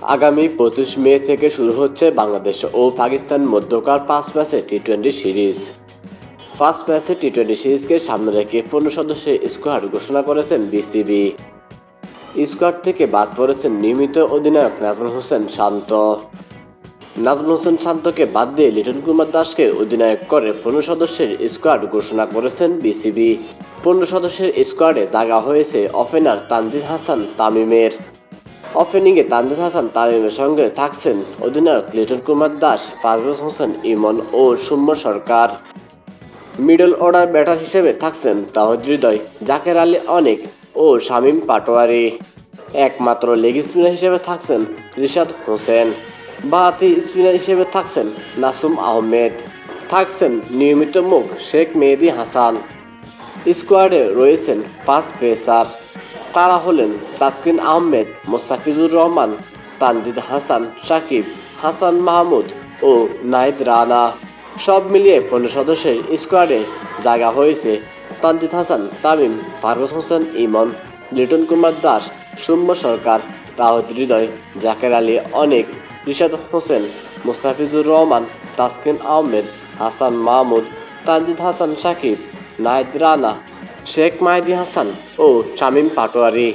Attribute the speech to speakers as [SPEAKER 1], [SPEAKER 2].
[SPEAKER 1] আগামী 25 মে থেকে শুরু হচ্ছে বাংলাদেশ ও পাকিস্তান মধ্যকার 5 ম্যাচের টি-20 সিরিজ। 5 ম্যাচের টি-20 সিরিজকে সামনে রেখে 15 সদস্যের স্কোয়াড ঘোষণা করেছেন বিসিবি। স্কোয়াড থেকে বাদ পড়েছেন নিয়মিত অধিনায়ক নাজমুল হোসেন শান্ত। নাজমুল হোসেন শান্তকে বাদ দিয়ে লিটন কুমার দাসকে অধিনায়ক করে 15 সদস্যের স্কোয়াড ঘোষণা করেছেন বিসিবি। 15 সদস্যের স্কোয়াডে জায়গা হয়েছে ওপেনার তানজিদ হাসান তামিমের। ওপেনিংয়ে তানজিদ হাসান তামিমের সঙ্গে থাকছেন অধিনায়ক লিটন কুমার দাস, পারভেজ হোসেন ইমন ও সৌম্য সরকার। মিডল অর্ডার ব্যাটার হিসেবে থাকছেন তাওহিদ হৃদয়, জাকের আলী অনেক ও শামীম পাটোয়ারি। একমাত্র লেগ স্পিনার হিসেবে থাকছেন রিশাদ হোসেন। বাঁহাতি স্পিনার হিসেবে থাকছেন নাসুম আহমেদ। থাকছেন নিয়মিত মুখ শেখ মেহেদী হাসান। স্কোয়াডে রয়েছেন 5 পেসার। তারা হলেন তাসকিন আহমেদ, মোস্তাফিজুর রহমান, তানজিদ হাসান, সাকিব, হাসান মাহমুদ ও নাহিদ রানা। সব মিলিয়ে 15 সদস্যের স্কোয়াডে জায়গা হয়েছে তানজিদ হাসান তামিম, পারভেজ হোসেন ইমন, লিটন কুমার দাস, সৌম্য সরকার, তাওহিদ হৃদয়, জাকের আলী অনেক, রিশাদ হোসেন, মোস্তাফিজুর রহমান, তাসকিন আহমেদ, হাসান মাহমুদ, তানজিদ হাসান, সাকিব, নাহিদ রানা, শেখ মেহেদী হাসান ও শামীম পাটোয়ারি।